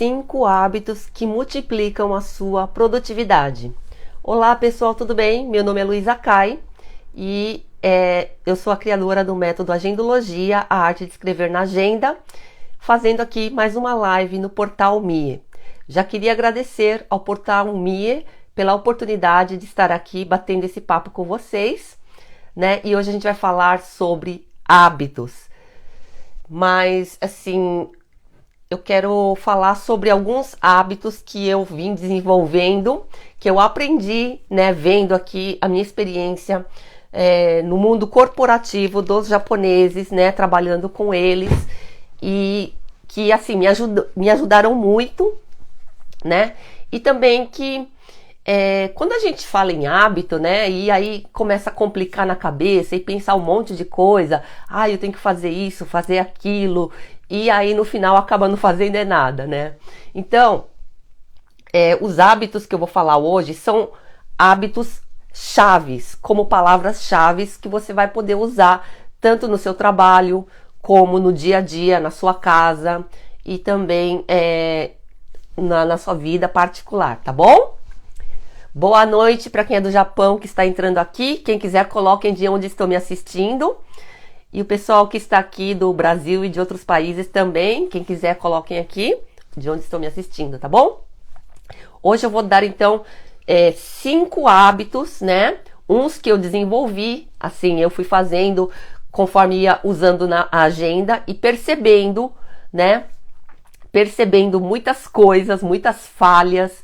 5 hábitos que multiplicam a sua produtividade. Olá pessoal, tudo bem? Meu nome é Luísa Kai e eu sou a criadora do método Agendologia, a arte de escrever na agenda, fazendo aqui mais uma live no Portal Mie. Já queria agradecer ao Portal Mie pela oportunidade de estar aqui batendo esse papo com vocês, né? E hoje a gente vai falar sobre hábitos. Mas, assim, eu quero falar sobre alguns hábitos que eu vim desenvolvendo, que eu aprendi, né, vendo aqui a minha experiência no mundo corporativo dos japoneses, né, trabalhando com eles, e que, assim, me ajudaram muito, né, e também que quando a gente fala em hábito, né, e aí começa a complicar na cabeça e pensar um monte de coisa, eu tenho que fazer isso, fazer aquilo, e aí no final acaba não fazendo nada, né? Então, os hábitos que eu vou falar hoje são hábitos chaves, como palavras-chave que você vai poder usar tanto no seu trabalho, como no dia a dia, na sua casa, e também na sua vida particular, tá bom? Boa noite para quem é do Japão que está entrando aqui. Quem quiser, coloquem de onde estão me assistindo. E o pessoal que está aqui do Brasil e de outros países também. Quem quiser, coloquem aqui de onde estão me assistindo, tá bom? Hoje eu vou dar, então, 5 hábitos, né? Uns que eu desenvolvi, assim, eu fui fazendo conforme ia usando na agenda e percebendo, né? Percebendo muitas coisas, muitas falhas,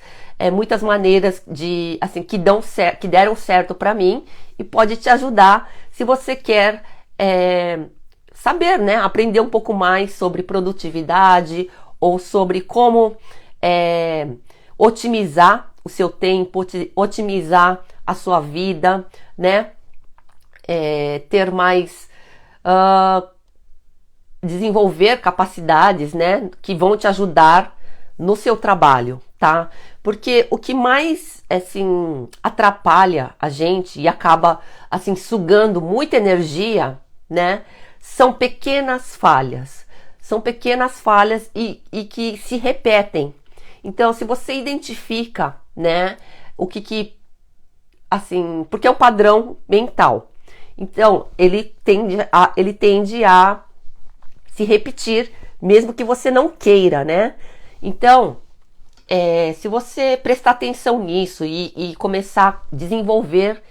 muitas maneiras de, assim, que deram certo para mim e pode te ajudar se você quer saber, né, aprender um pouco mais sobre produtividade ou sobre como otimizar o seu tempo, otimizar a sua vida, né, ter mais desenvolver capacidades, né, que vão te ajudar no seu trabalho, tá? Porque o que mais, assim, atrapalha a gente e acaba, assim, sugando muita energia, né, são pequenas falhas. São pequenas falhas e que se repetem. Então, se você identifica, né, o que assim, porque é um padrão mental. Então, ele tende a se repetir, mesmo que você não queira, né? Então, se você prestar atenção nisso e começar a desenvolver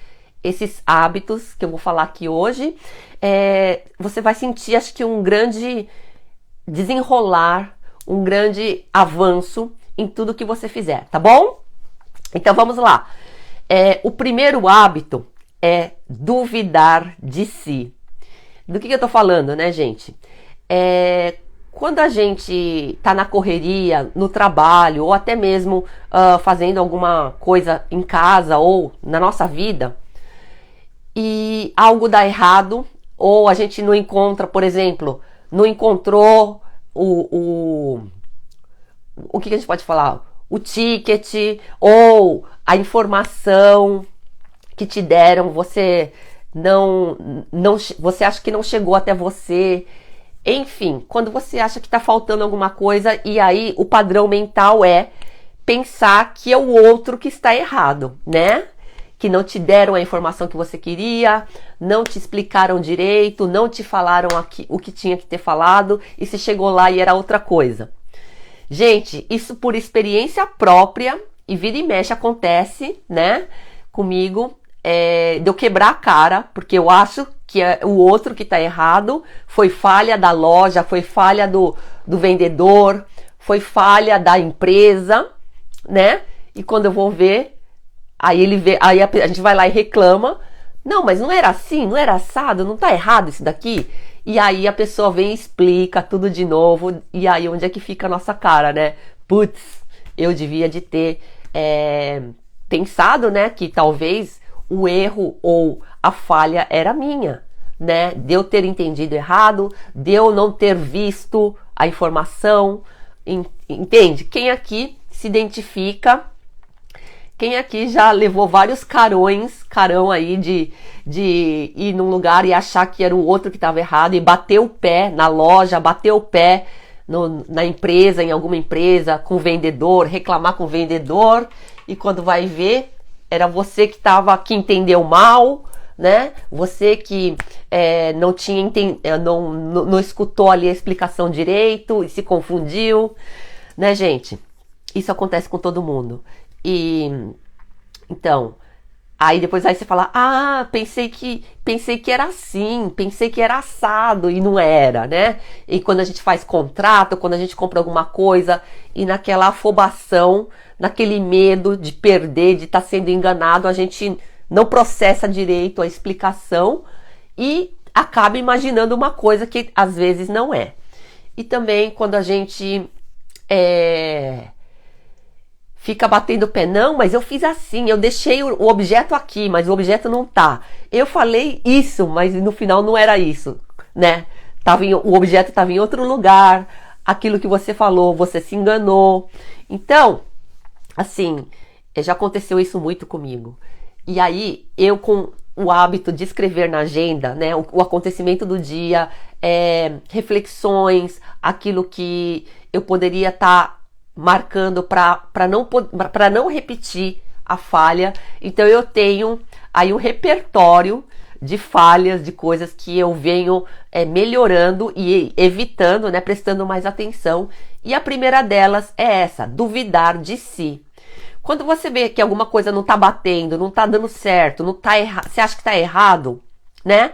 esses hábitos que eu vou falar aqui hoje, você vai sentir, acho que, um grande desenrolar, um grande avanço em tudo que você fizer, tá bom? Então vamos lá. O primeiro hábito é duvidar de si. Do que eu tô falando, né, gente? Quando a gente tá na correria, no trabalho, ou até mesmo fazendo alguma coisa em casa ou na nossa vida, e algo dá errado, ou a gente não encontra, por exemplo, não encontrou o que a gente pode falar? O ticket, ou a informação que te deram, você você acha que não chegou até você. Enfim, quando você acha que está faltando alguma coisa e aí o padrão mental é pensar que é o outro que está errado, né? Que não te deram a informação que você queria, não te explicaram direito, não te falaram o que tinha que ter falado e você chegou lá e era outra coisa. Gente, isso por experiência própria e vira e mexe acontece, né? Comigo, de eu quebrar a cara, porque eu acho que é o outro que está errado, foi falha da loja, foi falha do vendedor, foi falha da empresa, né? E quando eu vou ver, aí a gente vai lá e reclama, não, mas não era assim, não era assado, não tá errado isso daqui? E aí a pessoa vem e explica tudo de novo, e aí onde é que fica a nossa cara, né? Putz, eu devia de ter pensado, né, que talvez o erro ou a falha era minha, né? De eu ter entendido errado, de eu não ter visto a informação, entende? Quem aqui se identifica? Quem aqui já levou vários carão aí de ir num lugar e achar que era o outro que estava errado e bater o pé na loja, bater o pé na empresa, em alguma empresa, com o vendedor, reclamar com o vendedor, e quando vai ver, era você que entendeu mal, né? Você que não escutou ali a explicação direito e se confundiu, né, gente? Isso acontece com todo mundo. E então, aí depois você fala, pensei que era assim, pensei que era assado e não era, né? E quando a gente faz contrato, quando a gente compra alguma coisa e naquela afobação, naquele medo de perder, de estar sendo enganado, a gente não processa direito a explicação e acaba imaginando uma coisa que às vezes não é. E também quando a gente fica batendo o pé, não, mas eu fiz assim, eu deixei o objeto aqui, mas o objeto não tá. Eu falei isso, mas no final não era isso, né? O objeto estava em outro lugar, aquilo que você falou, você se enganou. Então, assim, já aconteceu isso muito comigo. E aí, eu com o hábito de escrever na agenda, né, o acontecimento do dia, reflexões, aquilo que eu poderia estar marcando para não repetir a falha. Então eu tenho aí um repertório de falhas, de coisas que eu venho melhorando e evitando, né, prestando mais atenção. E a primeira delas é essa, duvidar de si. Quando você vê que alguma coisa não tá batendo, não tá dando certo, não tá você acha que tá errado, né?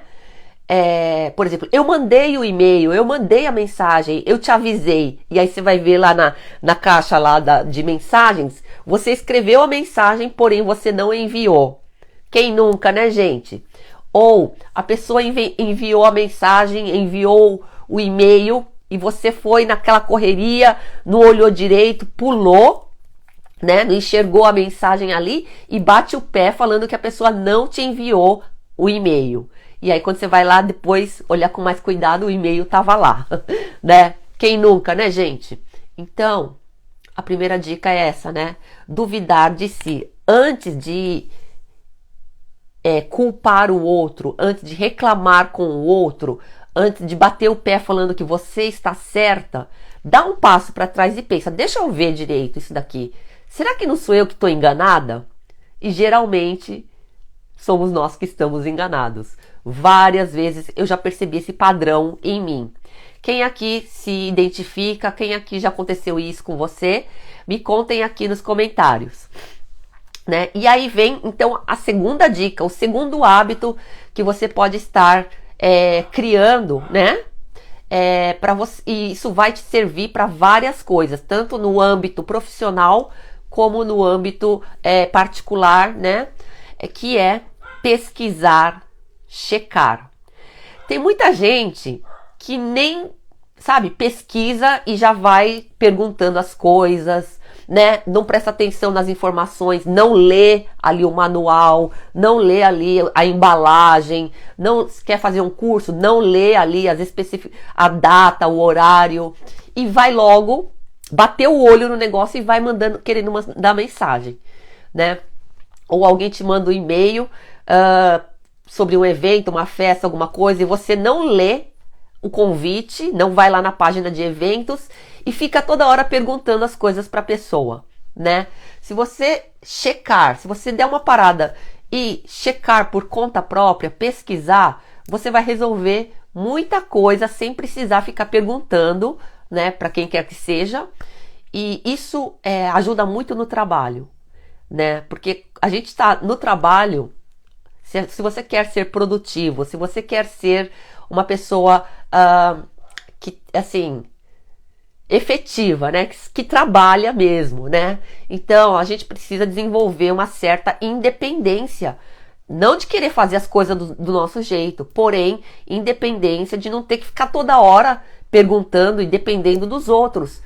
Por exemplo, eu mandei o e-mail, eu mandei a mensagem, eu te avisei, e aí você vai ver lá na caixa lá de mensagens, você escreveu a mensagem, porém você não enviou. Quem nunca, né, gente? Ou a pessoa enviou a mensagem, enviou o e-mail, e você foi naquela correria, não olhou direito, pulou, né, não enxergou a mensagem ali e bate o pé falando que a pessoa não te enviou o e-mail. E aí quando você vai lá depois olhar com mais cuidado, o e-mail tava lá, né? Quem nunca, né, gente? Então, a primeira dica é essa, né? Duvidar de si. Antes de culpar o outro, antes de reclamar com o outro, antes de bater o pé falando que você está certa, dá um passo para trás e pensa, deixa eu ver direito isso daqui. Será que não sou eu que estou enganada? E geralmente somos nós que estamos enganados. Várias vezes eu já percebi esse padrão em mim. Quem aqui se identifica? Quem aqui já aconteceu isso com você? Me contem aqui nos comentários. Né? E aí vem então a segunda dica, o segundo hábito que você pode estar criando, né? Para você, e isso vai te servir para várias coisas, tanto no âmbito profissional como no âmbito particular, né? Que é pesquisar, checar. Tem muita gente que nem, sabe, pesquisa e já vai perguntando as coisas, né? Não presta atenção nas informações, não lê ali o manual, não lê ali a embalagem, não quer fazer um curso, não lê ali a data, o horário, e vai logo bater o olho no negócio e vai mandando, querendo mandar mensagem, né? Ou alguém te manda um e-mail sobre um evento, uma festa, alguma coisa, e você não lê o convite, não vai lá na página de eventos e fica toda hora perguntando as coisas para a pessoa, né? Se você checar, se você der uma parada e checar por conta própria, pesquisar, você vai resolver muita coisa sem precisar ficar perguntando, né, para quem quer que seja. E isso ajuda muito no trabalho, né? Porque a gente está no trabalho, se você quer ser produtivo, se você quer ser uma pessoa que, assim, efetiva, né? Que trabalha mesmo, né? Então, a gente precisa desenvolver uma certa independência. Não de querer fazer as coisas do nosso jeito, porém, independência de não ter que ficar toda hora perguntando e dependendo dos outros.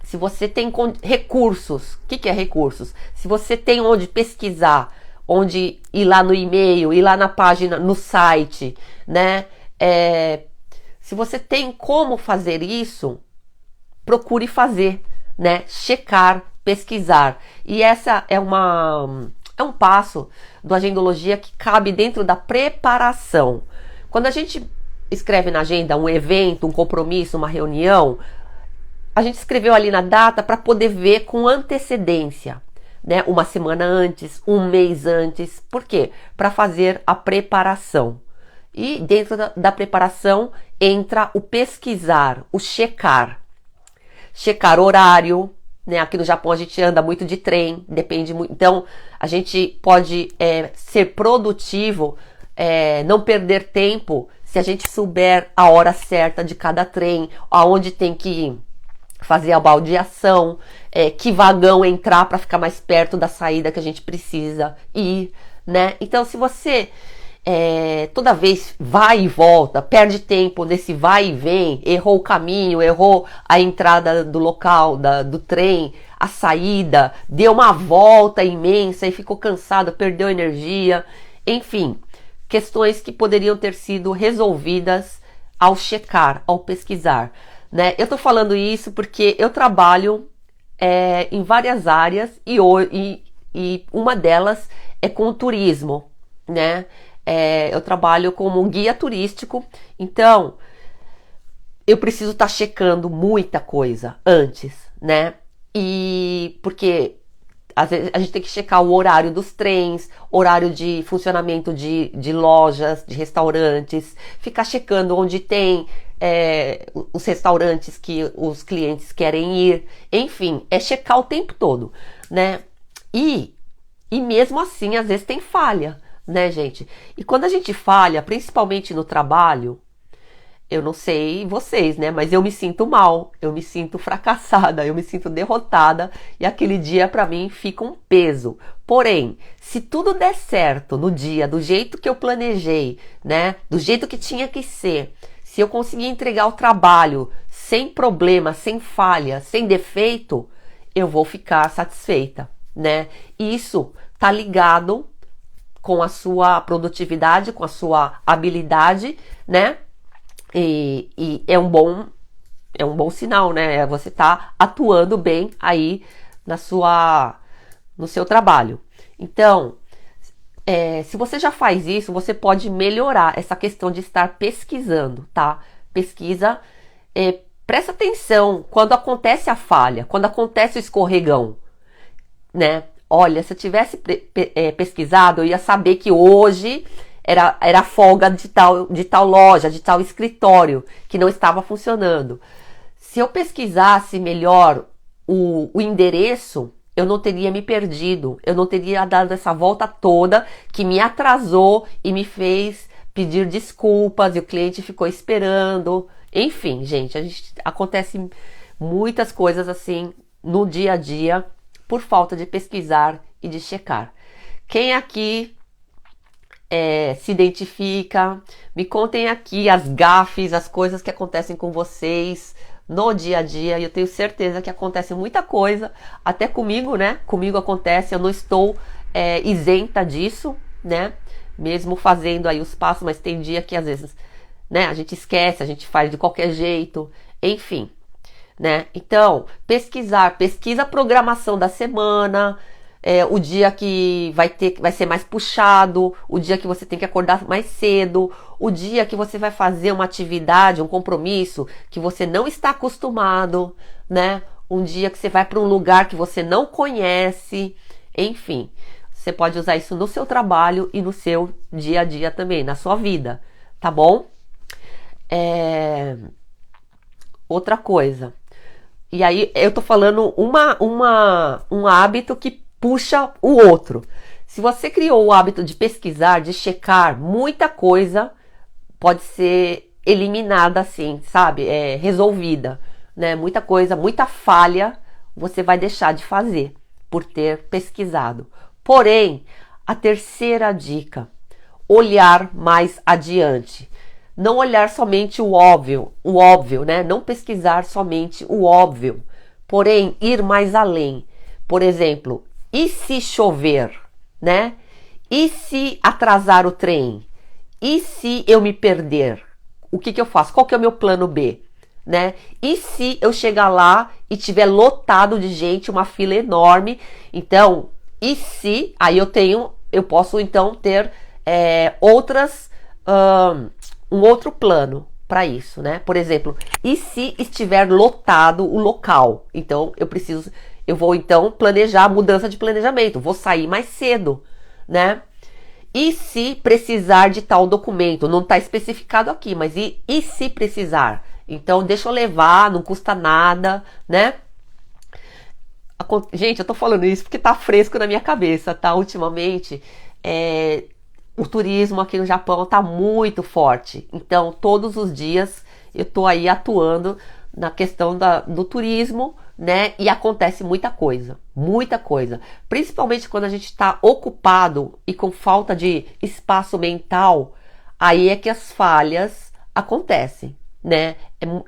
Se você tem recursos, o que é recursos? Se você tem onde pesquisar, onde ir lá no e-mail, ir lá na página, no site, né? Se você tem como fazer isso, procure fazer, né? Checar, pesquisar. E essa é um passo do Agendologia que cabe dentro da preparação. Quando a gente escreve na agenda um evento, um compromisso, uma reunião, a gente escreveu ali na data para poder ver com antecedência, né? Uma semana antes, um mês antes. Por quê? Para fazer a preparação. E dentro da preparação entra o pesquisar, o checar. Checar horário, né? Aqui no Japão a gente anda muito de trem, depende muito. Então a gente pode ser produtivo, não perder tempo se a gente souber a hora certa de cada trem, aonde tem que ir, fazer a baldeação, que vagão entrar para ficar mais perto da saída que a gente precisa ir, né? Então se você toda vez vai e volta, perde tempo nesse vai e vem, errou o caminho, errou a entrada do local, do trem, a saída, deu uma volta imensa e ficou cansado, perdeu energia, enfim, questões que poderiam ter sido resolvidas ao checar, ao pesquisar, né? Eu tô falando isso porque eu trabalho em várias áreas e uma delas é com o turismo, né? Eu trabalho como um guia turístico, então eu preciso estar checando muita coisa antes, né? E porque às vezes a gente tem que checar o horário dos trens, horário de funcionamento de lojas, de restaurantes, ficar checando onde tem os restaurantes que os clientes querem ir, enfim, é checar o tempo todo, né? E mesmo assim, às vezes tem falha, né, gente? E quando a gente falha, principalmente no trabalho, eu não sei vocês, né? Mas eu me sinto mal, eu me sinto fracassada, eu me sinto derrotada e aquele dia pra mim fica um peso. Porém, se tudo der certo no dia, do jeito que eu planejei, né? Do jeito que tinha que ser, se eu conseguir entregar o trabalho sem problema, sem falha, sem defeito, eu vou ficar satisfeita, né? E isso tá ligado com a sua produtividade, com a sua habilidade, né? E é um bom sinal, né? Você tá atuando bem aí no seu trabalho. Então, se você já faz isso, você pode melhorar essa questão de estar pesquisando, tá? Pesquisa, presta atenção quando acontece a falha, quando acontece o escorregão, né? Olha, se eu tivesse pesquisado, eu ia saber que hoje era folga de tal loja, de tal escritório, que não estava funcionando. Se eu pesquisasse melhor o endereço, eu não teria me perdido, eu não teria dado essa volta toda que me atrasou e me fez pedir desculpas e o cliente ficou esperando. Enfim, gente, acontece muitas coisas assim no dia a dia, por falta de pesquisar e de checar. Quem aqui se identifica? Me contem aqui as gafes, as coisas que acontecem com vocês no dia a dia. E eu tenho certeza que acontece muita coisa, até comigo, né? Comigo acontece, eu não estou isenta disso, né? Mesmo fazendo aí os passos, mas tem dia que às vezes, né? A gente esquece, a gente faz de qualquer jeito, enfim. Né? Então, pesquisa a programação da semana, o dia que vai ser mais puxado, o dia que você tem que acordar mais cedo, o dia que você vai fazer uma atividade, um compromisso que você não está acostumado, né? Um dia que você vai para um lugar que você não conhece, enfim, você pode usar isso no seu trabalho e no seu dia a dia também, na sua vida, tá bom? Outra coisa. E aí eu tô falando um hábito que puxa o outro. Se você criou o hábito de pesquisar, de checar, muita coisa pode ser eliminada assim, sabe? Resolvida, né? Muita coisa, muita falha você vai deixar de fazer por ter pesquisado. Porém, a terceira dica, olhar mais adiante. Não olhar somente o óbvio, né? Não pesquisar somente o óbvio, porém ir mais além. Por exemplo, e se chover, né? E se atrasar o trem? E se eu me perder? O que eu faço? Qual que é o meu plano B, né? E se eu chegar lá e tiver lotado de gente, uma fila enorme? Então, e se? Aí eu posso então ter outras um outro plano para isso, né? Por exemplo, e se estiver lotado o local? Então eu vou então planejar a mudança de planejamento, vou sair mais cedo, né? E se precisar de tal documento? Não está especificado aqui, mas e se precisar? Então deixa eu levar, não custa nada, né? Gente, eu tô falando isso porque tá fresco na minha cabeça, tá? Ultimamente, o turismo aqui no Japão tá muito forte. Então, todos os dias eu tô aí atuando na questão do turismo, né? E acontece muita coisa, muita coisa. Principalmente quando a gente tá ocupado e com falta de espaço mental, aí é que as falhas acontecem, né?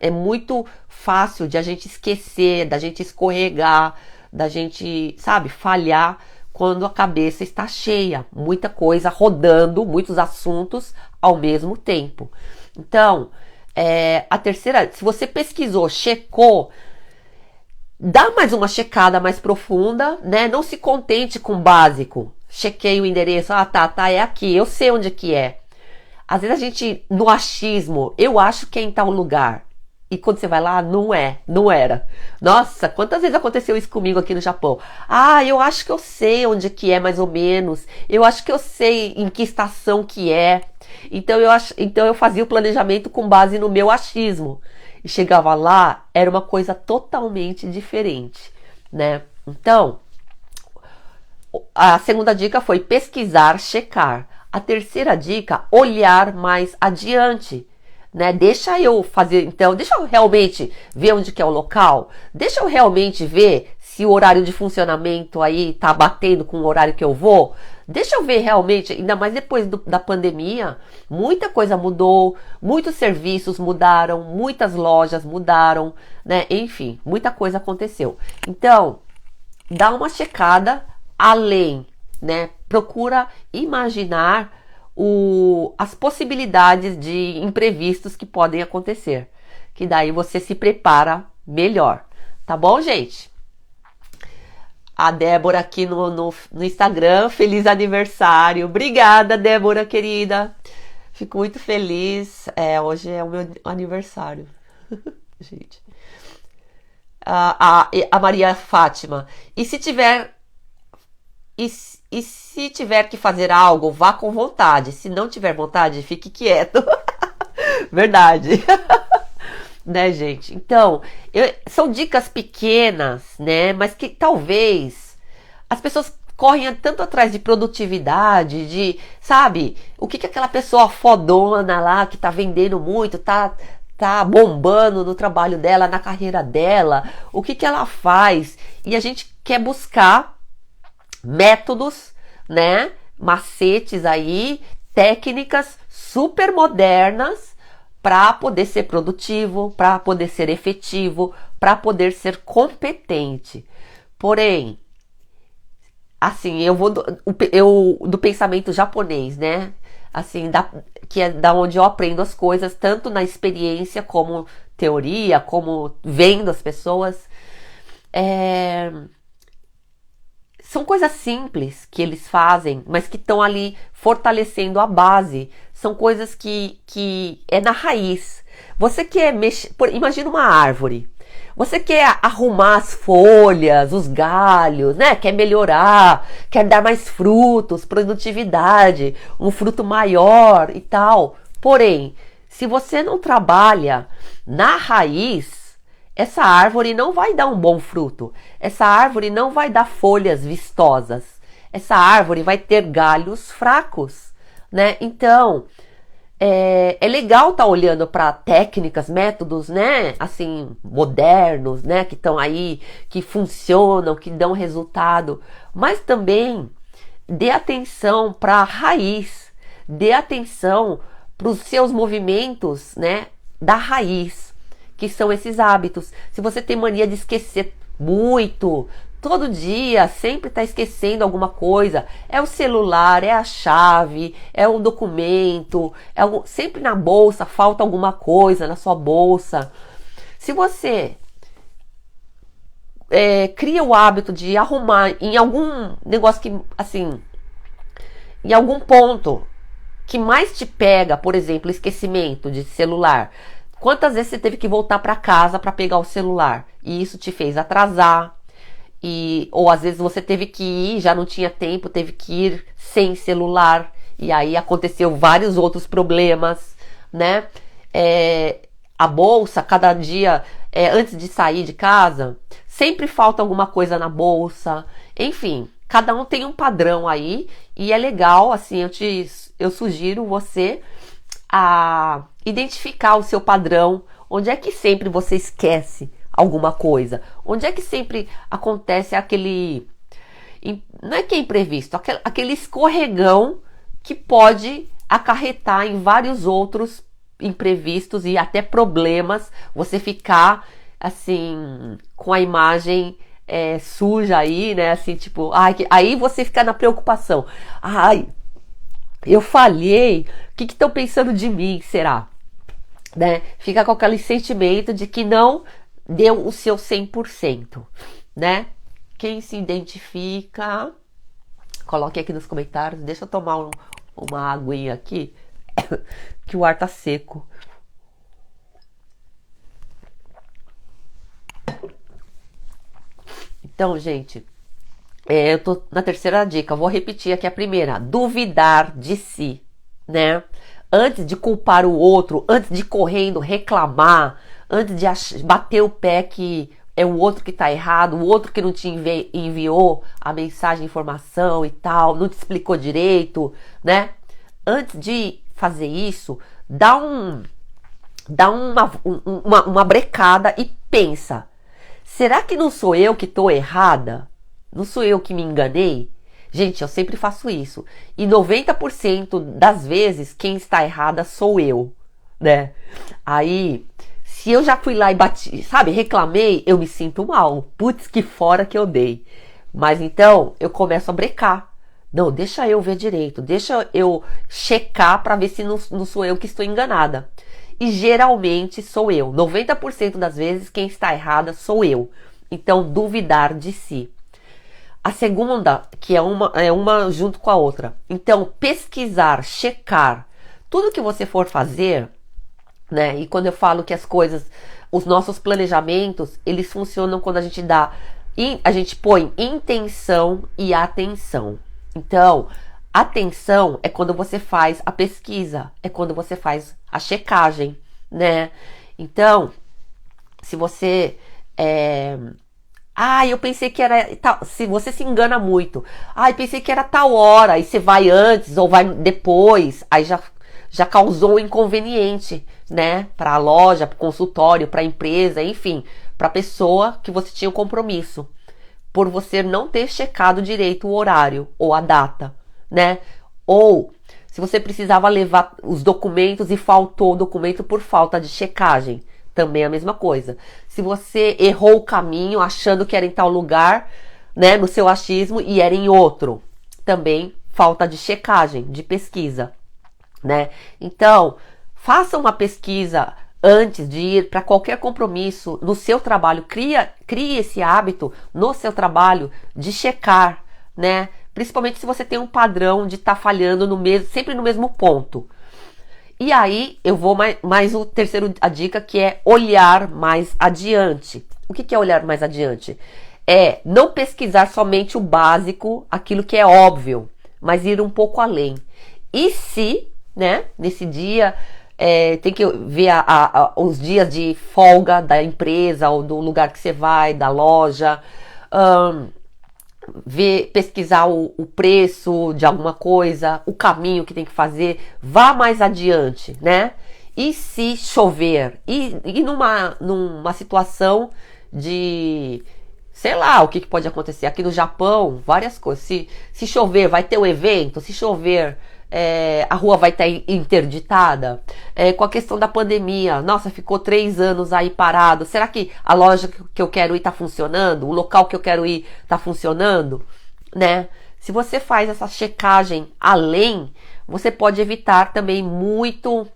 É muito fácil de a gente esquecer, da gente escorregar, da gente, sabe, falhar quando a cabeça está cheia, muita coisa rodando, muitos assuntos ao mesmo tempo. Então, a terceira, se você pesquisou, checou, dá mais uma checada mais profunda, né? Não se contente com o básico. Chequei o endereço, tá, é aqui, eu sei onde que é. Às vezes a gente, no achismo, eu acho que é em tal lugar. E quando você vai lá, não era. Nossa, quantas vezes aconteceu isso comigo aqui no Japão? Eu acho que eu sei onde que é mais ou menos. Eu acho que eu sei em que estação que é. Então eu fazia o planejamento com base no meu achismo. E chegava lá, era uma coisa totalmente diferente, né? Então, a segunda dica foi pesquisar, checar. A terceira dica, olhar mais adiante. Né? Deixa eu fazer, então, deixa eu realmente ver onde que é o local, deixa eu realmente ver se o horário de funcionamento aí tá batendo com o horário que eu vou, deixa eu ver realmente, ainda mais depois da pandemia, muita coisa mudou, muitos serviços mudaram, muitas lojas mudaram, né? Enfim, muita coisa aconteceu. Então, dá uma checada além, né? Procura imaginar as possibilidades de imprevistos que podem acontecer. Que daí você se prepara melhor. Tá bom, gente? A Débora aqui no Instagram. Feliz aniversário. Obrigada, Débora, querida. Fico muito feliz. Hoje é o meu aniversário. Gente. A Maria Fátima. E se tiver que fazer algo, vá com vontade. Se não tiver vontade, fique quieto. Verdade. Né, gente? Então, são dicas pequenas, né? Mas que talvez as pessoas correm tanto atrás de produtividade, de, sabe? O que aquela pessoa fodona lá, que tá vendendo muito, tá bombando no trabalho dela, na carreira dela, o que ela faz. E a gente quer buscar métodos, né, macetes aí, técnicas super modernas para poder ser produtivo, para poder ser efetivo, para poder ser competente. Porém, assim, eu vou do pensamento japonês, né? Assim, que é da onde eu aprendo as coisas, tanto na experiência como teoria, como vendo as pessoas. São coisas simples que eles fazem, mas que estão ali fortalecendo a base. São coisas que é na raiz. Você quer mexer... Imagina uma árvore. Você quer arrumar as folhas, os galhos, né? Quer melhorar, quer dar mais frutos, produtividade, um fruto maior e tal. Porém, se você não trabalha na raiz, essa árvore não vai dar um bom fruto. Essa árvore não vai dar folhas vistosas. Essa árvore vai ter galhos fracos, né? Então, é legal estar olhando para técnicas, métodos, né? Assim, modernos, né? Que estão aí, que funcionam, que dão resultado. Mas também dê atenção para a raiz. Dê atenção para os seus movimentos, né? Da raiz, que são esses hábitos. Se você tem mania de esquecer muito, todo dia, sempre está esquecendo alguma coisa, é o celular, é a chave, é um documento, sempre na bolsa, falta alguma coisa na sua bolsa. Se você cria o hábito de arrumar em algum negócio que, assim, em algum ponto, que mais te pega, por exemplo, esquecimento de celular. Quantas vezes você teve que voltar para casa para pegar o celular e isso te fez atrasar? Ou às vezes você teve que ir, já não tinha tempo, teve que ir sem celular e aí aconteceu vários outros problemas, né? A bolsa, cada dia, antes de sair de casa, sempre falta alguma coisa na bolsa. Enfim, cada um tem um padrão aí e é legal, assim, eu sugiro você a identificar o seu padrão. Onde é que sempre você esquece alguma coisa? Onde é que sempre acontece aquele... Não é que é imprevisto, aquele escorregão que pode acarretar em vários outros imprevistos e até problemas, você ficar assim com a imagem suja aí, né? Assim, tipo, aí você fica na preocupação. Ai, eu falhei, o que estão pensando de mim, será? Né? Fica com aquele sentimento de que não deu o seu 100%, né? Quem se identifica, coloque aqui nos comentários. Deixa eu tomar uma aguinha aqui, que o ar tá seco. Então, gente, eu tô na terceira dica. Vou repetir aqui a primeira. Duvidar de si, né? Antes de culpar o outro, antes de correndo reclamar, antes de bater o pé que é o outro que tá errado, o outro que não te enviou a mensagem, informação e tal, não te explicou direito, né? Antes de fazer isso, dá uma brecada e pensa. Será que não sou eu que tô errada? Não sou eu que me enganei? Gente, eu sempre faço isso. E 90% das vezes, quem está errada sou eu, né? Aí, se eu já fui lá e bati, sabe, reclamei, eu me sinto mal. Putz, que fora que eu dei. Mas então, eu começo a brecar. Não, deixa eu ver direito. Deixa eu checar para ver se não sou eu que estou enganada. E geralmente sou eu. 90% das vezes, quem está errada sou eu. Então, duvidar de si. A segunda, que é uma junto com a outra. Então, pesquisar, checar. Tudo que você for fazer, né? E quando eu falo que as coisas, os nossos planejamentos, eles funcionam quando a gente põe intenção e atenção. Então, atenção é quando você faz a pesquisa, é quando você faz a checagem, né? Então, se você eu pensei que era tal. Se você se engana muito. Eu pensei que era tal hora. E você vai antes ou vai depois. Aí já causou um inconveniente, né? Para a loja, para o consultório, para a empresa, enfim. Para a pessoa que você tinha um compromisso. Por você não ter checado direito o horário ou a data, né? Ou se você precisava levar os documentos e faltou o documento por falta de checagem. Também a mesma coisa. Se você errou o caminho achando que era em tal lugar, né, no seu achismo, e era em outro, também falta de checagem, de pesquisa, né? Então, faça uma pesquisa antes de ir para qualquer compromisso no seu trabalho. Crie esse hábito no seu trabalho de checar, né? Principalmente se você tem um padrão de estar falhando sempre no mesmo ponto. E aí, eu vou mais o terceiro, a dica, que é olhar mais adiante. O que é olhar mais adiante? É não pesquisar somente o básico, aquilo que é óbvio, mas ir um pouco além. E se, né, nesse dia, tem que ver os dias de folga da empresa, ou do lugar que você vai, da loja, pesquisar o preço de alguma coisa, o caminho que tem que fazer, vá mais adiante, né? E se chover, e numa situação de, sei lá, o que pode acontecer aqui no Japão, várias coisas. Se chover, vai ter um evento, se chover, a rua vai estar interditada. Com a questão da pandemia, nossa, ficou 3 anos aí parado. Será que a loja que eu quero ir está funcionando? O local que eu quero ir está funcionando? Né? Se você faz essa checagem além, você pode evitar também muito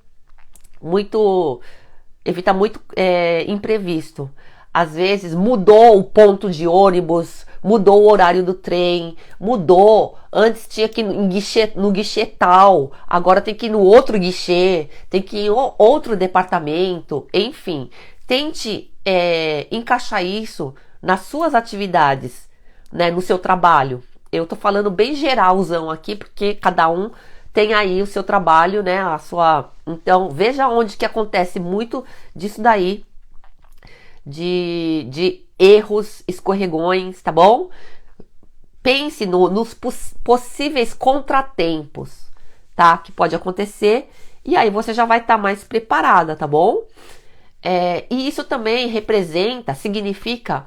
imprevisto. às vezes mudou o ponto de ônibus, mudou o horário do trem, mudou. Antes tinha que ir no guichê tal, agora tem que ir no outro guichê, tem que ir em outro departamento, enfim. Tente encaixar isso nas suas atividades, né, no seu trabalho. Eu tô falando bem geralzão aqui, porque cada um tem aí o seu trabalho, né, a sua... Então, veja onde que acontece muito disso daí, de erros, escorregões, tá bom? Pense nos possíveis contratempos, tá? Que pode acontecer, e aí você já vai estar mais preparada, tá bom? E isso também significa,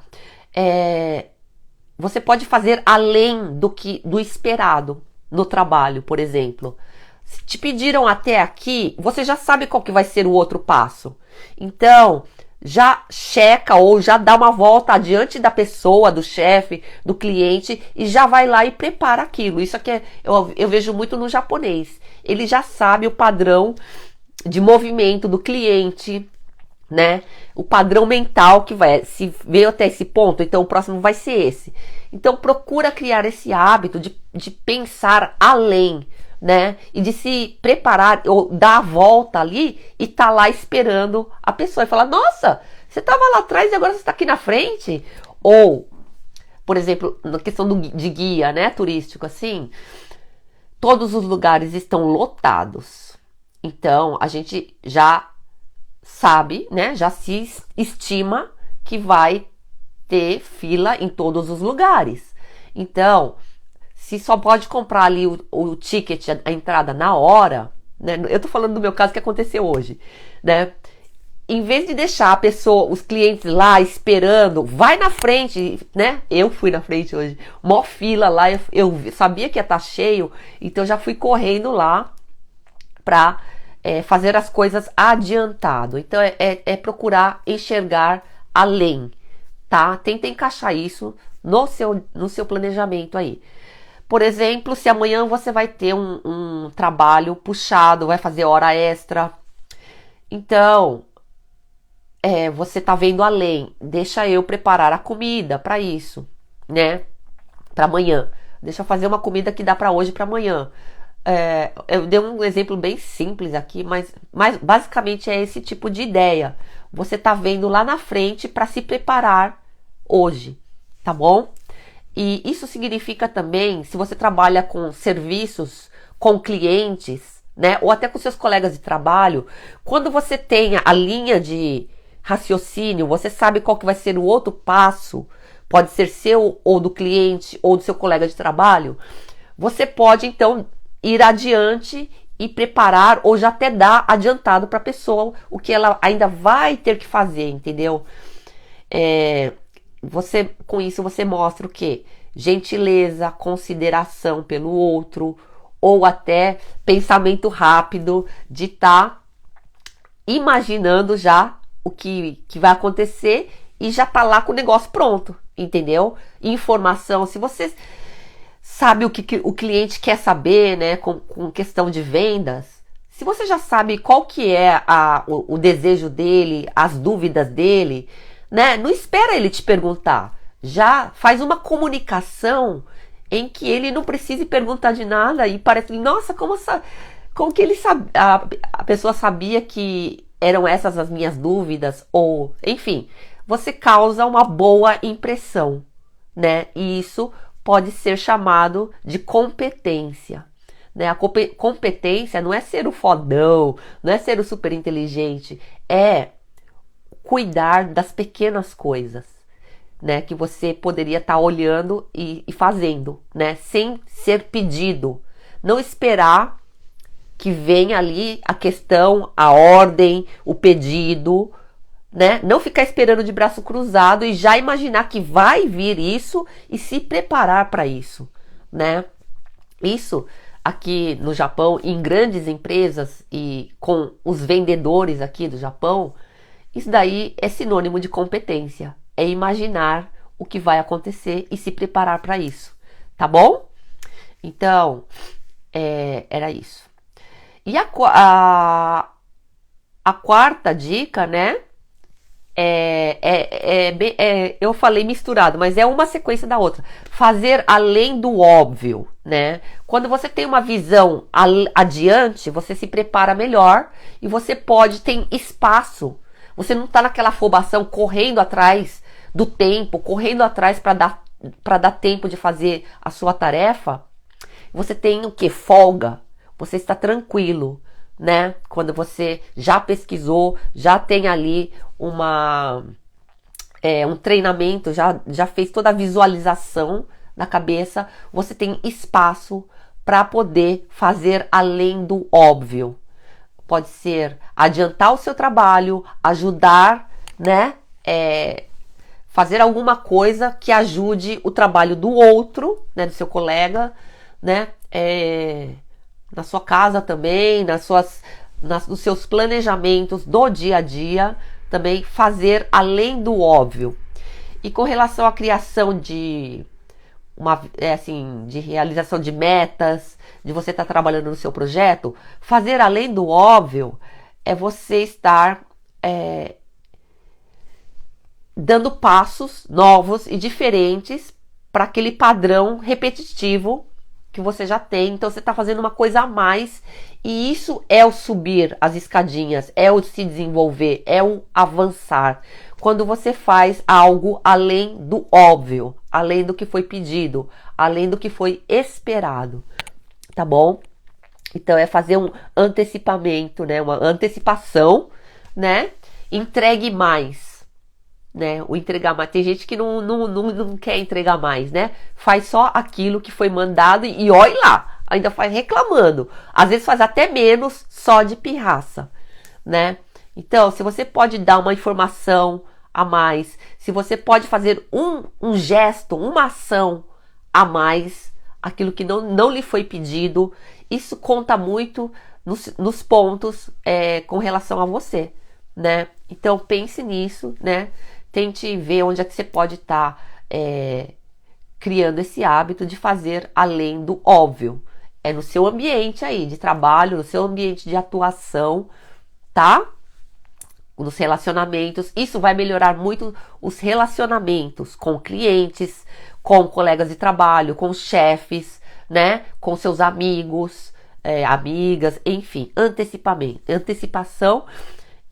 você pode fazer além do esperado no trabalho, por exemplo. Se te pediram até aqui, você já sabe qual que vai ser o outro passo. Então, já checa ou já dá uma volta adiante da pessoa, do chefe, do cliente e já vai lá e prepara aquilo. Isso aqui eu vejo muito no japonês. Ele já sabe o padrão de movimento do cliente, né? O padrão mental que vai, se veio até esse ponto, então o próximo vai ser esse. Então procura criar esse hábito de pensar além, né? E de se preparar ou dar a volta ali e tá lá esperando a pessoa e falar: nossa, você tava lá atrás e agora você tá aqui na frente. Ou, por exemplo, na questão de guia, né, turístico, assim, todos os lugares estão lotados. Então a gente já sabe, né, já se estima que vai ter fila em todos os lugares. Então, se só pode comprar ali o ticket, a entrada na hora, né? Eu tô falando do meu caso que aconteceu hoje, né? Em vez de deixar a pessoa, os clientes lá esperando, vai na frente, né? Eu fui na frente hoje, mó fila lá, eu sabia que ia estar cheio, então eu já fui correndo lá pra fazer as coisas adiantado. Então é procurar enxergar além, tá? Tenta encaixar isso no seu planejamento aí. Por exemplo, se amanhã você vai ter um trabalho puxado, vai fazer hora extra, então você tá vendo além. Deixa eu preparar a comida para isso, né? Para amanhã. Deixa eu fazer uma comida que dá para hoje, para amanhã. Eu dei um exemplo bem simples aqui, mas basicamente é esse tipo de ideia. Você tá vendo lá na frente para se preparar hoje, tá bom? E isso significa também, se você trabalha com serviços, com clientes, né, ou até com seus colegas de trabalho, quando você tem a linha de raciocínio, você sabe qual que vai ser o outro passo, pode ser seu ou do cliente ou do seu colega de trabalho, você pode então ir adiante e preparar ou já até dar adiantado para a pessoa o que ela ainda vai ter que fazer, entendeu? Com isso você mostra o quê? Gentileza, consideração pelo outro, ou até pensamento rápido de estar imaginando já o que vai acontecer e já tá lá com o negócio pronto, entendeu? Informação, se você sabe o que o cliente quer saber, né, com questão de vendas, se você já sabe qual que é o desejo dele, as dúvidas dele, né, não espera ele te perguntar, já faz uma comunicação em que ele não precise perguntar de nada e parece, nossa, como que ele sabe, a pessoa sabia que eram essas as minhas dúvidas, ou, enfim, você causa uma boa impressão, né, e isso pode ser chamado de competência, né? A competência não é ser o fodão, não é ser o super inteligente, é cuidar das pequenas coisas, né? Que você poderia estar olhando e fazendo, né? Sem ser pedido. Não esperar que venha ali a questão, a ordem, o pedido, né? Não ficar esperando de braço cruzado e já imaginar que vai vir isso e se preparar para isso, né? Isso aqui no Japão, em grandes empresas e com os vendedores aqui do Japão, isso daí é sinônimo de competência. É imaginar o que vai acontecer e se preparar para isso, tá bom? Então, era isso. E a quarta dica, né? eu falei misturado, mas é uma sequência da outra. Fazer além do óbvio, né? Quando você tem uma visão adiante, você se prepara melhor e você tem espaço. Você não está naquela afobação correndo atrás do tempo, correndo atrás para dar tempo de fazer a sua tarefa. Você tem o que? Folga. Você está tranquilo, né? Quando você já pesquisou, já tem ali um treinamento, já fez toda a visualização na cabeça, você tem espaço para poder fazer além do óbvio. Pode ser adiantar o seu trabalho, ajudar, né? Fazer alguma coisa que ajude o trabalho do outro, né? Do seu colega, né? Na sua casa também, nos seus planejamentos do dia a dia, também fazer além do óbvio. E com relação à criação de realização de metas, de você estar trabalhando no seu projeto, fazer além do óbvio é você estar dando passos novos e diferentes para aquele padrão repetitivo que você já tem. Então você está fazendo uma coisa a mais, e isso é o subir as escadinhas, é o se desenvolver, é o avançar. Quando você faz algo além do óbvio, além do que foi pedido, além do que foi esperado, tá bom? Então é fazer um antecipamento, né? Uma antecipação, né? Entregue mais, né? O entregar mais. Tem gente que não quer entregar mais, né? Faz só aquilo que foi mandado e olha lá, ainda faz reclamando. Às vezes faz até menos só de pirraça, né? Então, se você pode dar uma informação a mais, se você pode fazer um gesto, uma ação a mais, aquilo que não lhe foi pedido, isso conta muito nos pontos com relação a você, né? Então, pense nisso, né? Tente ver onde é que você pode estar criando esse hábito de fazer além do óbvio. É no seu ambiente aí de trabalho, no seu ambiente de atuação, tá? Nos relacionamentos. Isso vai melhorar muito os relacionamentos com clientes, com colegas de trabalho, com chefes, né? Com seus amigos, amigas, enfim, antecipação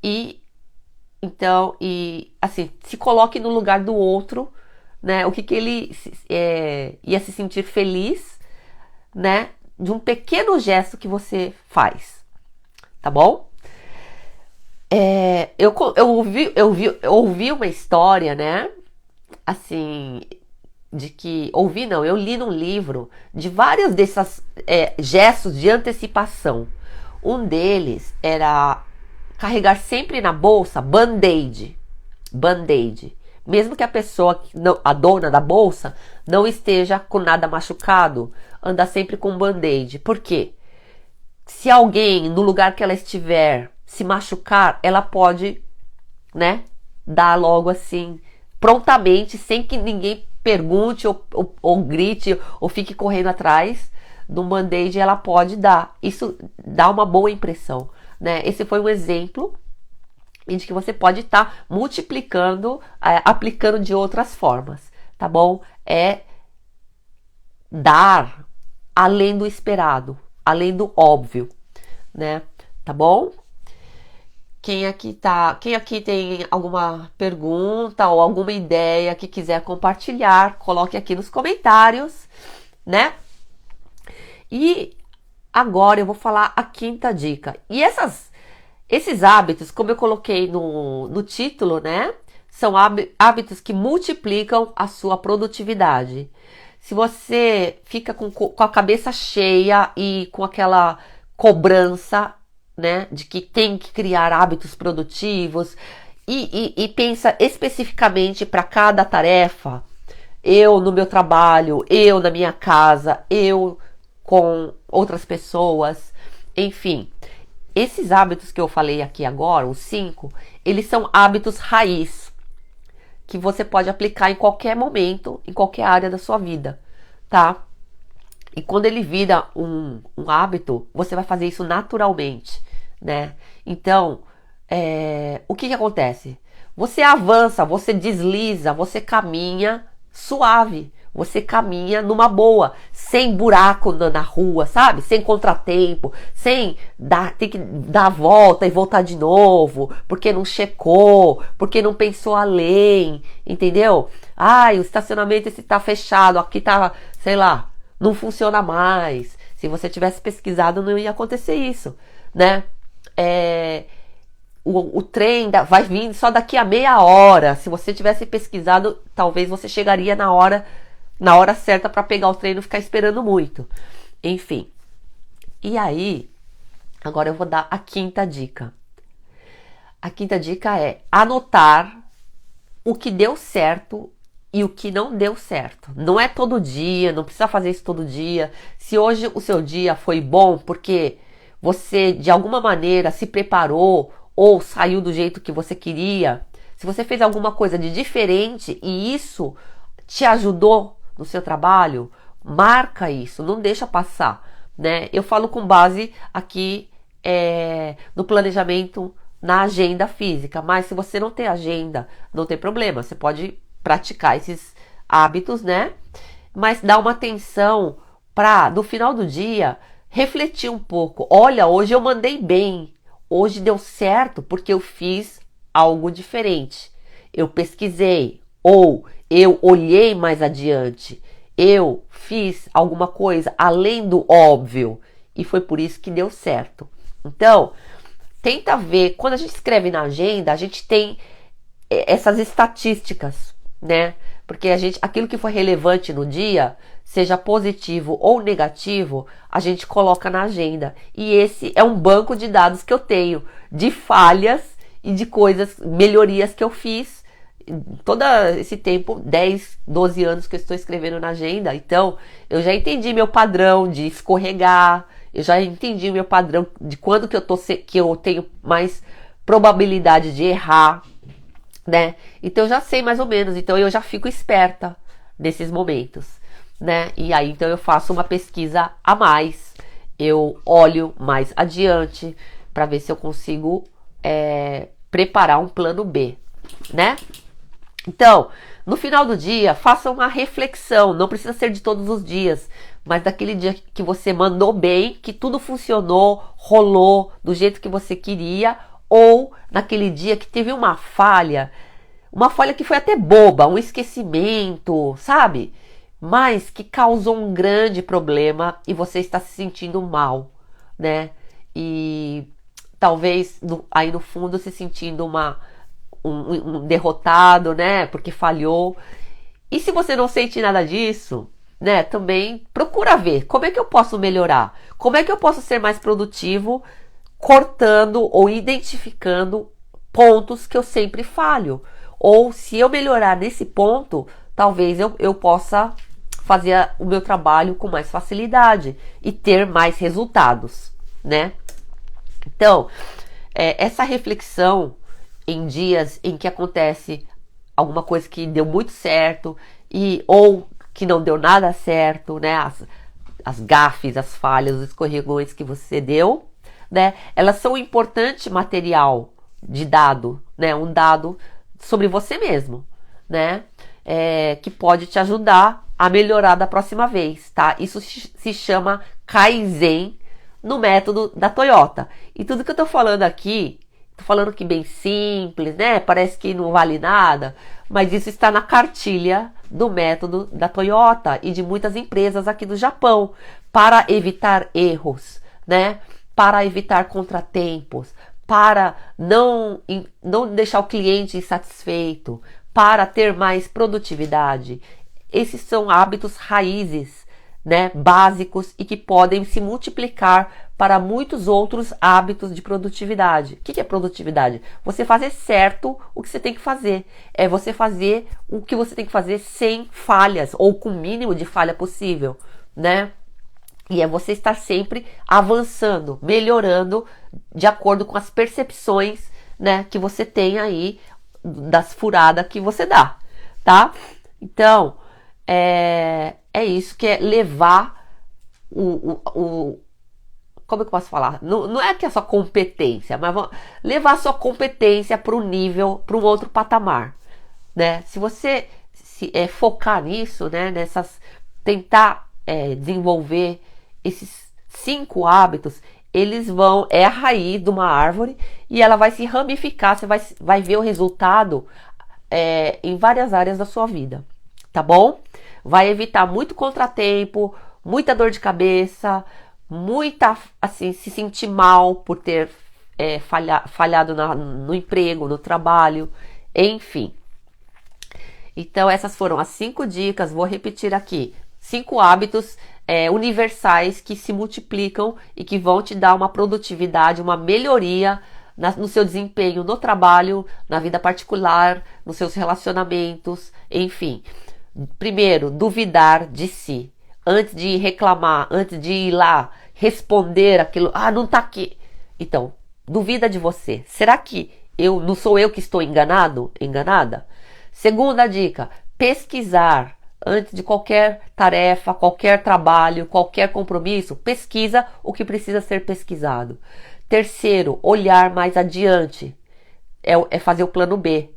e assim, se coloque no lugar do outro, né? O que ele ia se sentir feliz, né? De um pequeno gesto que você faz, tá bom? Eu ouvi uma história, né? Assim, eu li num livro de vários desses gestos de antecipação. Um deles era carregar sempre na bolsa band-aid. Mesmo que a pessoa, a dona da bolsa, não esteja com nada machucado, anda sempre com band-aid. Por quê? Se alguém, no lugar que ela estiver, se machucar, ela pode, né, dar logo assim, prontamente, sem que ninguém pergunte ou grite ou fique correndo atrás do band-aid, ela pode dar. Isso dá uma boa impressão, né? Esse foi um exemplo de que você pode estar multiplicando, aplicando de outras formas, tá bom? É dar além do esperado, além do óbvio, né? Tá bom? Quem aqui tem alguma pergunta ou alguma ideia que quiser compartilhar, coloque aqui nos comentários, né? E agora eu vou falar a quinta dica. E esses hábitos, como eu coloquei no título, né? São hábitos que multiplicam a sua produtividade. Se você fica com a cabeça cheia e com aquela cobrança, né, de que tem que criar hábitos produtivos e pensa especificamente para cada tarefa, eu no meu trabalho, eu na minha casa, eu com outras pessoas, enfim, esses hábitos que eu falei aqui agora, os 5, eles são hábitos raiz que você pode aplicar em qualquer momento, em qualquer área da sua vida, tá? E quando ele vira um hábito, você vai fazer isso naturalmente, né? Então, o que acontece? Você avança, você desliza, você caminha suave, você caminha numa boa, sem buraco na rua, sabe? Sem contratempo, sem ter que dar a volta e voltar de novo, porque não checou, porque não pensou além, entendeu? Ai, o estacionamento esse tá fechado, aqui tá, sei lá, não funciona mais. Se você tivesse pesquisado, não ia acontecer isso, né? O trem vai vir só daqui a meia hora. Se você tivesse pesquisado, talvez você chegaria na hora certa para pegar o trem e não ficar esperando muito. Enfim. E aí, agora eu vou dar a quinta dica. A quinta dica é anotar o que deu certo e o que não deu certo. Não é todo dia, não precisa fazer isso todo dia. Se hoje o seu dia foi bom porque você de alguma maneira se preparou ou saiu do jeito que você queria, se você fez alguma coisa de diferente e isso te ajudou no seu trabalho, marca isso, não deixa passar, né? Eu falo com base aqui no planejamento, na agenda física, mas se você não tem agenda, não tem problema, você pode praticar esses hábitos, né? Mas dá uma atenção para, no final do dia, refletir um pouco. Olha, hoje eu mandei bem, hoje deu certo porque eu fiz algo diferente. Eu pesquisei, ou eu olhei mais adiante, eu fiz alguma coisa além do óbvio e foi por isso que deu certo. Então, tenta ver, quando a gente escreve na agenda, a gente tem essas estatísticas, né? Porque aquilo que foi relevante no dia, seja positivo ou negativo, a gente coloca na agenda. E esse é um banco de dados que eu tenho, de falhas e de coisas, melhorias que eu fiz todo esse tempo, 10, 12 anos que eu estou escrevendo na agenda. Então, eu já entendi meu padrão de escorregar, eu já entendi meu padrão de quando que eu tenho mais probabilidade de errar, né? Então eu já sei mais ou menos, então eu já fico esperta nesses momentos, né? E aí então eu faço uma pesquisa a mais, eu olho mais adiante para ver se eu consigo preparar um plano B, né? Então, no final do dia, faça uma reflexão, não precisa ser de todos os dias, mas daquele dia que você mandou bem, que tudo funcionou, rolou do jeito que você queria, ou naquele dia que teve uma falha que foi até boba, um esquecimento, sabe? Mas que causou um grande problema e você está se sentindo mal, né? E talvez aí no fundo se sentindo um derrotado, né? Porque falhou. E se você não sente nada disso, né? Também procura ver como é que eu posso melhorar, como é que eu posso ser mais produtivo, cortando ou identificando pontos que eu sempre falho. Ou se eu melhorar nesse ponto, talvez eu possa fazer o meu trabalho com mais facilidade e ter mais resultados, né? Então, essa reflexão em dias em que acontece alguma coisa que deu muito certo ou que não deu nada certo, né? As gafes, as falhas, os escorregões que você deu, né? Elas são um importante material de dado, né? Um dado sobre você mesmo, né? Que pode te ajudar a melhorar da próxima vez, tá? Isso se chama Kaizen no método da Toyota. E tudo que eu tô falando aqui, tô falando que bem simples, né? Parece que não vale nada, mas isso está na cartilha do método da Toyota e de muitas empresas aqui do Japão, para evitar erros, né? Para evitar contratempos, para não deixar o cliente insatisfeito, para ter mais produtividade. Esses são hábitos raízes, né, básicos e que podem se multiplicar para muitos outros hábitos de produtividade. O que é produtividade? Você fazer certo o que você tem que fazer. É você fazer o que você tem que fazer sem falhas ou com o mínimo de falha possível, né? E é você estar sempre avançando, melhorando de acordo com as percepções, né, que você tem aí das furadas que você dá, tá? Então, é isso que é levar como eu posso falar? Não é que é só competência, mas levar a sua competência para um nível, para um outro patamar, né? Se você focar nisso, né? Tentar desenvolver esses 5 hábitos, eles é a raiz de uma árvore e ela vai se ramificar, você vai ver o resultado em várias áreas da sua vida, tá bom? Vai evitar muito contratempo, muita dor de cabeça, muita, assim, se sentir mal por ter falhado no emprego, no trabalho, enfim. Então essas foram as 5 dicas, vou repetir aqui. 5 hábitos universais que se multiplicam e que vão te dar uma produtividade, uma melhoria no seu desempenho no trabalho, na vida particular, nos seus relacionamentos, enfim. Primeiro, duvidar de si. Antes de reclamar, antes de ir lá responder aquilo, não tá aqui. Então, duvida de você. Será que não sou eu que estou enganado, enganada? Segunda dica, pesquisar. Antes de qualquer tarefa, qualquer trabalho, qualquer compromisso, pesquisa o que precisa ser pesquisado. Terceiro, olhar mais adiante. É fazer o plano B.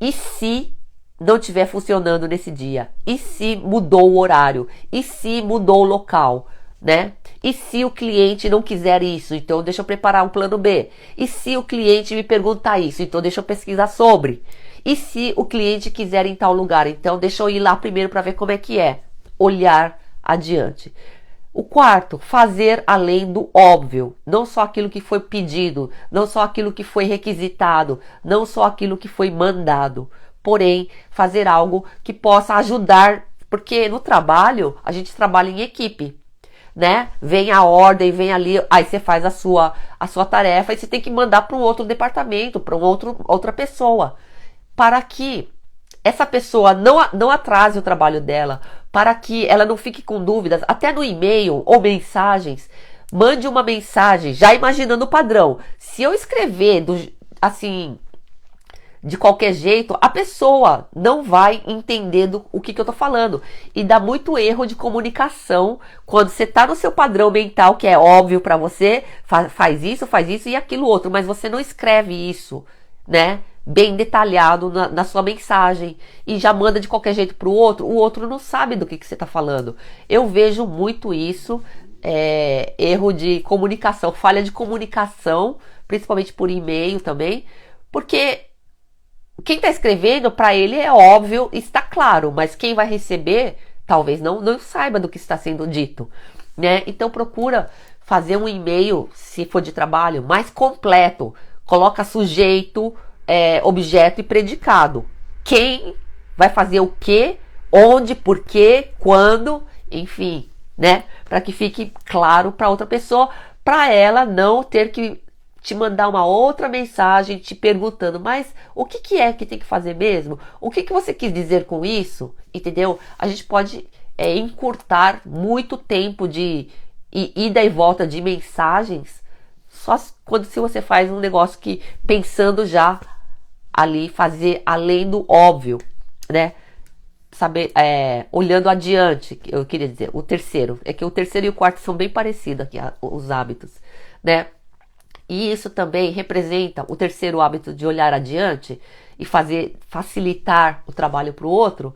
E se não estiver funcionando nesse dia? E se mudou o horário? E se mudou o local? Né? E se o cliente não quiser isso? Então deixa eu preparar um plano B. E se o cliente me perguntar isso? Então deixa eu pesquisar sobre. E se o cliente quiser ir em tal lugar? Então deixa eu ir lá primeiro para ver como é que é. Olhar adiante. O quarto, fazer além do óbvio. Não só aquilo que foi pedido, não só aquilo que foi requisitado, não só aquilo que foi mandado. Porém, fazer algo que possa ajudar, porque no trabalho, a gente trabalha em equipe, né? Vem a ordem, vem ali, aí você faz a sua tarefa e você tem que mandar para um outro departamento, para outra pessoa, para que essa pessoa não atrase o trabalho dela, para que ela não fique com dúvidas, até no e-mail ou mensagens, mande uma mensagem já imaginando o padrão. Se eu escrever assim, de qualquer jeito, a pessoa não vai entender o que eu tô falando. E dá muito erro de comunicação quando você tá no seu padrão mental, que é óbvio para você, faz isso e aquilo outro, mas você não escreve isso, né? Bem detalhado na sua mensagem e já manda de qualquer jeito pro outro, o outro não sabe do que você tá falando. Eu vejo muito isso, erro de comunicação, falha de comunicação, principalmente por e-mail também, porque quem está escrevendo, para ele é óbvio, está claro, mas quem vai receber talvez não saiba do que está sendo dito, né? Então procura fazer um e-mail, se for de trabalho, mais completo. Coloca sujeito, objeto e predicado. Quem vai fazer o quê, onde, por quê, quando, enfim, né? Para que fique claro para outra pessoa, para ela não ter que te mandar uma outra mensagem te perguntando, mas o que é que tem que fazer mesmo? O que você quis dizer com isso? Entendeu? A gente pode encurtar muito tempo de ida e volta de mensagens só se você faz um negócio que pensando já ali, fazer além do óbvio, né? Saber, olhando adiante, eu queria dizer, o terceiro, é que o terceiro e o quarto são bem parecidos aqui, os hábitos, né? E isso também representa o terceiro hábito de olhar adiante e facilitar o trabalho para o outro,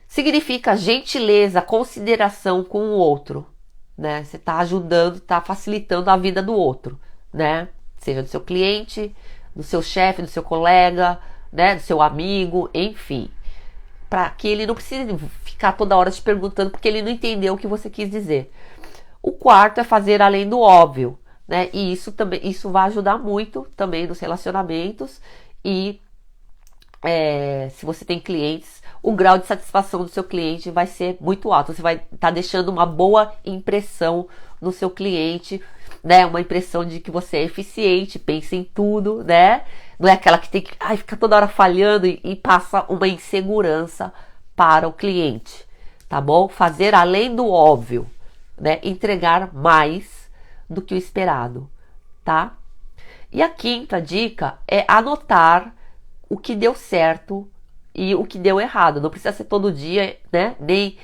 significa gentileza, consideração com o outro, né? Você está ajudando, está facilitando a vida do outro, né? Seja do seu cliente, do seu chefe, do seu colega, né? Do seu amigo, enfim. Para que ele não precise ficar toda hora te perguntando porque ele não entendeu o que você quis dizer. O quarto é fazer além do óbvio, né? E isso vai ajudar muito também nos relacionamentos e se você tem clientes, o grau de satisfação do seu cliente vai ser muito alto. Você vai estar deixando uma boa impressão no seu cliente, né? Uma impressão de que você é eficiente, pensa em tudo, né? Não é aquela que tem que ficar toda hora falhando e passa uma insegurança para o cliente, tá bom? Fazer além do óbvio, né? Entregar mais do que o esperado, tá? E a quinta dica é anotar o que deu certo e o que deu errado. Não precisa ser todo dia, né? Nem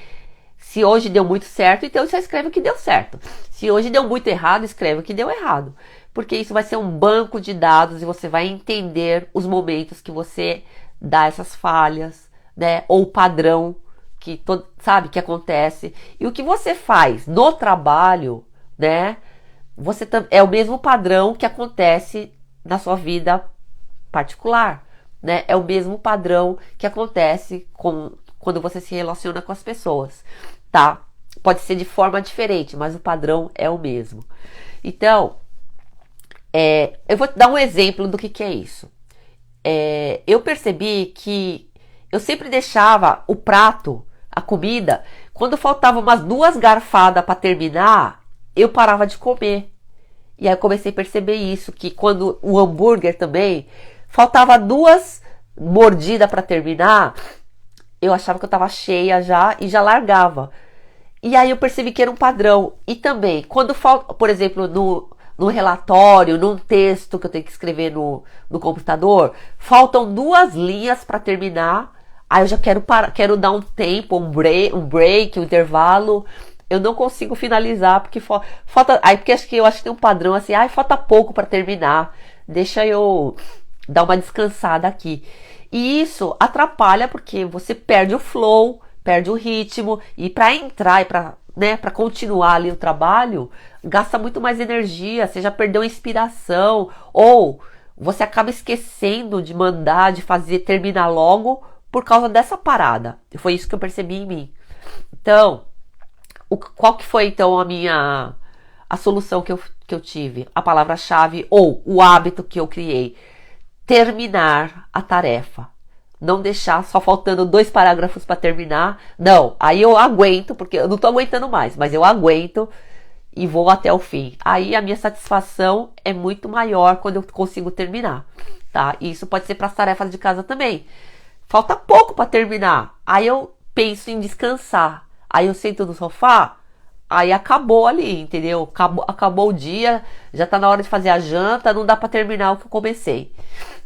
Se hoje deu muito certo, então você escreve o que deu certo. Se hoje deu muito errado, escreve o que deu errado. Porque isso vai ser um banco de dados e você vai entender os momentos que você dá essas falhas, né? Ou o padrão que todo, sabe que acontece. E o que você faz no trabalho, né? Você é o mesmo padrão que acontece na sua vida particular, né? É o mesmo padrão que acontece quando você se relaciona com as pessoas, tá? Pode ser de forma diferente, mas o padrão é o mesmo. Então, eu vou te dar um exemplo do que é isso. Eu percebi que eu sempre deixava o prato, a comida, quando faltava umas 2 garfadas para terminar, eu parava de comer. E aí eu comecei a perceber isso, que quando o hambúrguer também, faltava 2 mordidas para terminar, eu achava que eu estava cheia já e já largava. E aí eu percebi que era um padrão. E também, quando falta, por exemplo, no relatório, num texto que eu tenho que escrever no computador, faltam 2 linhas para terminar. Aí eu já quero dar um tempo, um break, um intervalo. Eu não consigo finalizar porque falta. Aí porque eu acho que tem um padrão assim, falta pouco para terminar. Deixa eu dar uma descansada aqui. E isso atrapalha porque você perde o flow, perde o ritmo, e para entrar e para continuar ali o trabalho, gasta muito mais energia, você já perdeu a inspiração, ou você acaba esquecendo de mandar, de fazer, terminar logo por causa dessa parada. Foi isso que eu percebi em mim. Então, qual que foi então a solução que eu tive? A palavra-chave ou o hábito que eu criei. Terminar a tarefa. Não deixar só faltando 2 parágrafos para terminar. Não, aí eu aguento, porque eu não tô aguentando mais, mas eu aguento e vou até o fim. Aí a minha satisfação é muito maior quando eu consigo terminar, tá? E isso pode ser para as tarefas de casa também. Falta pouco para terminar. Aí eu penso em descansar. Aí eu sento no sofá, aí acabou ali, entendeu? Acabou o dia, já tá na hora de fazer a janta, não dá para terminar o que eu comecei.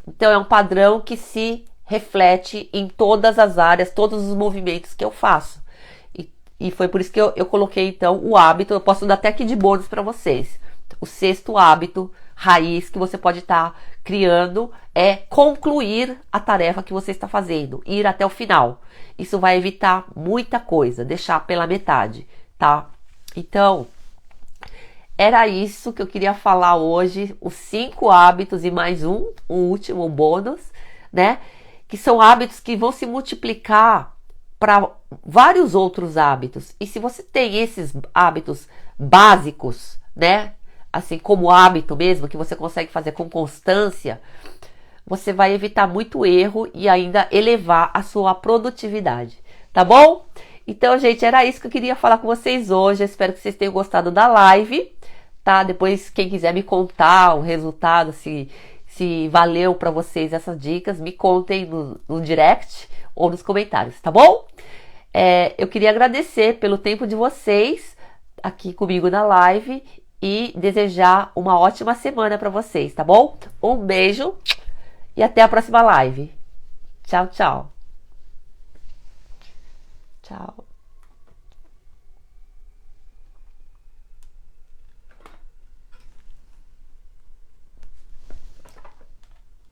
Então é um padrão que se reflete em todas as áreas, todos os movimentos que eu faço. E foi por isso que eu coloquei então o hábito, eu posso dar até aqui de bônus para vocês. O 6º hábito raiz que você pode estar criando é concluir a tarefa que você está fazendo, ir até o final. Isso vai evitar muita coisa, deixar pela metade, tá? Então, era isso que eu queria falar hoje, os 5 hábitos e mais o último bônus, né? Que são hábitos que vão se multiplicar para vários outros hábitos. E se você tem esses hábitos básicos, né? Assim como hábito mesmo, que você consegue fazer com constância, você vai evitar muito erro e ainda elevar a sua produtividade, tá bom? Então, gente, era isso que eu queria falar com vocês hoje. Eu espero que vocês tenham gostado da live, tá? Depois, quem quiser me contar o resultado, se valeu para vocês essas dicas, me contem no direct ou nos comentários, tá bom? Eu queria agradecer pelo tempo de vocês aqui comigo na live e desejar uma ótima semana para vocês, tá bom? Um beijo e até a próxima live. Tchau, tchau. Tchau.